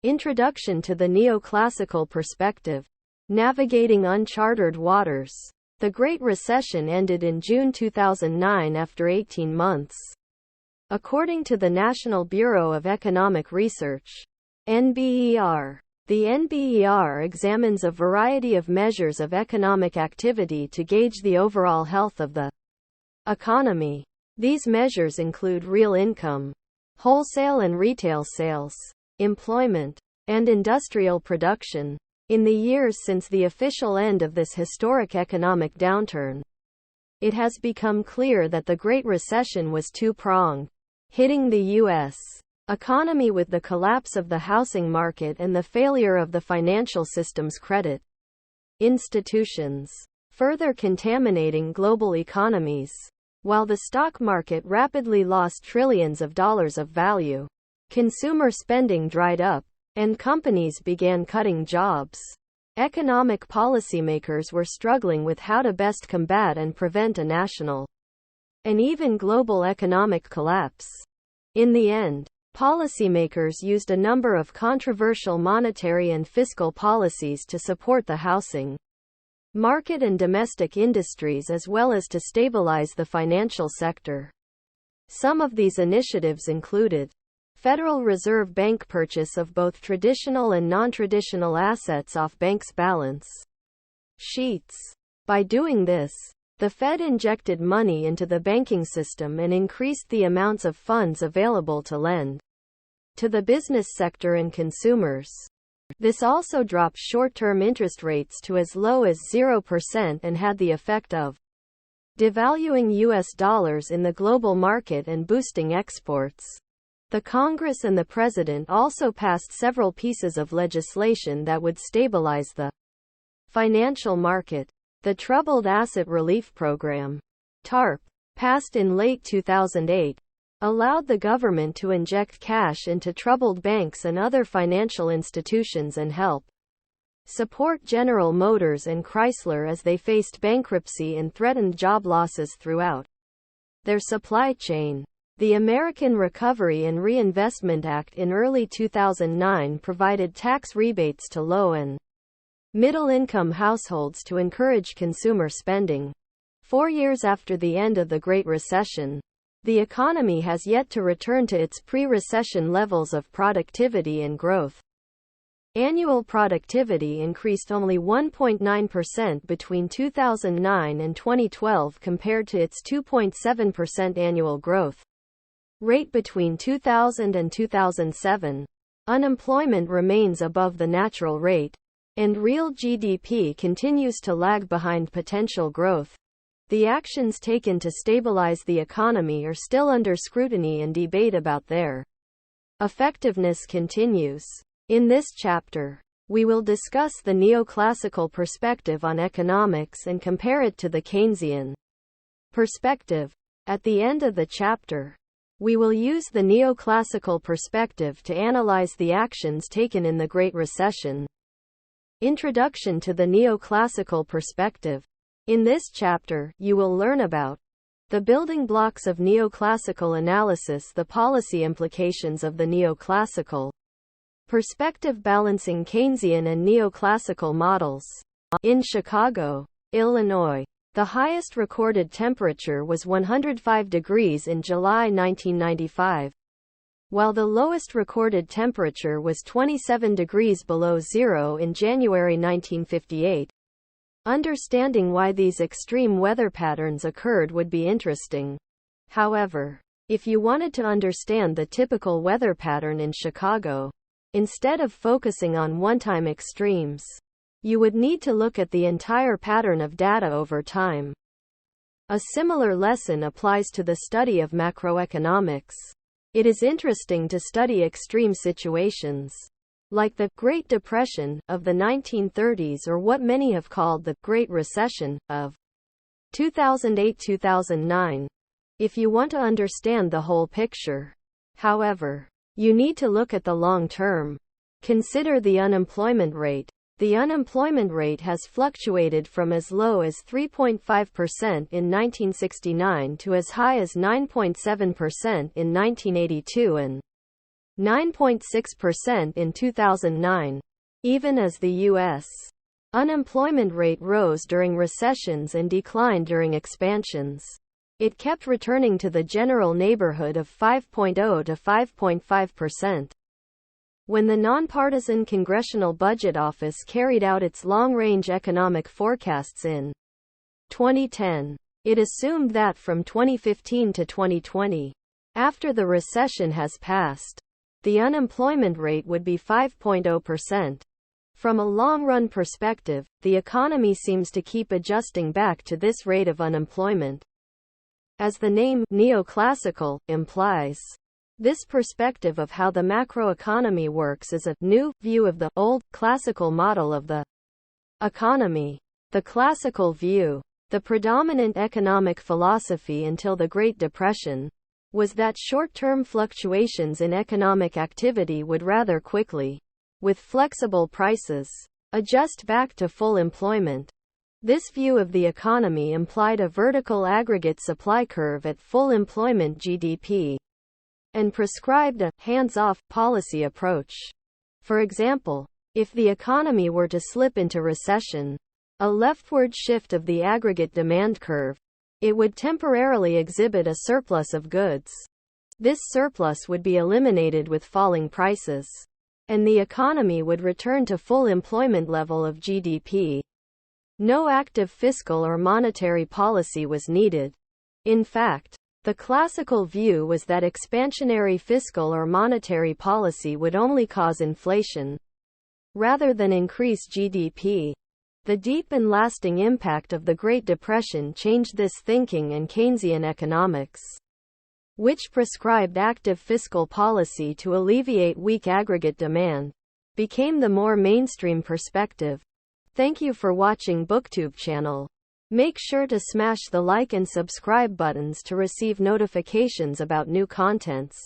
Introduction to the Neoclassical Perspective. Navigating Uncharted Waters. The Great Recession ended in June 2009 after 18 months. According to the National Bureau of Economic Research, NBER, the NBER examines a variety of measures of economic activity to gauge the overall health of the economy. These measures include real income, wholesale and retail sales, employment, and industrial production. In the years since the official end of this historic economic downturn, it has become clear that the Great Recession was two-pronged, hitting the U.S. economy with the collapse of the housing market and the failure of the financial system's credit institutions, further contaminating global economies. While the stock market rapidly lost trillions of dollars of value, consumer spending dried up, and companies began cutting jobs. Economic policymakers were struggling with how to best combat and prevent a national and even global economic collapse. In the end, policymakers used a number of controversial monetary and fiscal policies to support the housing market and domestic industries as well as to stabilize the financial sector. Some of these initiatives included Federal Reserve Bank purchase of both traditional and non-traditional assets off banks' balance sheets. By doing this, the Fed injected money into the banking system and increased the amounts of funds available to lend to the business sector and consumers. This also dropped short-term interest rates to as low as 0% and had the effect of devaluing U.S. dollars in the global market and boosting exports. The Congress and the President also passed several pieces of legislation that would stabilize the financial market. The Troubled Asset Relief Program, TARP, passed in late 2008, allowed the government to inject cash into troubled banks and other financial institutions and help support General Motors and Chrysler as they faced bankruptcy and threatened job losses throughout their supply chain. The American Recovery and Reinvestment Act in early 2009 provided tax rebates to low and middle-income households to encourage consumer spending. 4 years after the end of the Great Recession, the economy has yet to return to its pre-recession levels of productivity and growth. Annual productivity increased only 1.9% between 2009 and 2012 compared to its 2.7% annual growth rate between 2000 and 2007. Unemployment remains above the natural rate, and real GDP continues to lag behind potential growth. The actions taken to stabilize the economy are still under scrutiny and debate about their effectiveness continues. In this chapter, we will discuss the neoclassical perspective on economics and compare it to the Keynesian perspective. At the end of the chapter, we will use the neoclassical perspective to analyze the actions taken in the Great Recession. Introduction to the Neoclassical Perspective. In this chapter, you will learn about the building blocks of neoclassical analysis, the policy implications of the neoclassical perspective, balancing Keynesian and neoclassical models. In Chicago, Illinois, the highest recorded temperature was 105 degrees in July 1995, while the lowest recorded temperature was 27 degrees below zero in January 1958. Understanding why these extreme weather patterns occurred would be interesting. However, if you wanted to understand the typical weather pattern in Chicago, instead of focusing on one-time extremes, you would need to look at the entire pattern of data over time. A similar lesson applies to the study of macroeconomics. It is interesting to study extreme situations, like the Great Depression of the 1930s or what many have called the Great Recession of 2008-2009, if you want to understand the whole picture. However, you need to look at the long term. Consider the unemployment rate. The unemployment rate has fluctuated from as low as 3.5% in 1969 to as high as 9.7% in 1982 and 9.6% in 2009. Even as the U.S. unemployment rate rose during recessions and declined during expansions, it kept returning to the general neighborhood of 5.0 to 5.5%. When the nonpartisan Congressional Budget Office carried out its long-range economic forecasts in 2010, it assumed that from 2015 to 2020, after the recession has passed, the unemployment rate would be 5.0%. From a long-run perspective, the economy seems to keep adjusting back to this rate of unemployment. As the name neoclassical implies, this perspective of how the macroeconomy works is a new view of the old classical model of the economy. The classical view, the predominant economic philosophy until the Great Depression, was that short-term fluctuations in economic activity would rather quickly, with flexible prices, adjust back to full employment. This view of the economy implied a vertical aggregate supply curve at full employment GDP, and prescribed a hands-off policy approach. For example, if the economy were to slip into recession, a leftward shift of the aggregate demand curve, it would temporarily exhibit a surplus of goods. This surplus would be eliminated with falling prices, and the economy would return to full employment level of GDP. No active fiscal or monetary policy was needed. In fact, the classical view was that expansionary fiscal or monetary policy would only cause inflation, rather than increase GDP. The deep and lasting impact of the Great Depression changed this thinking, and Keynesian economics, which prescribed active fiscal policy to alleviate weak aggregate demand, became the more mainstream perspective. Thank you for watching BookTube channel. Make sure to smash the like and subscribe buttons to receive notifications about new contents.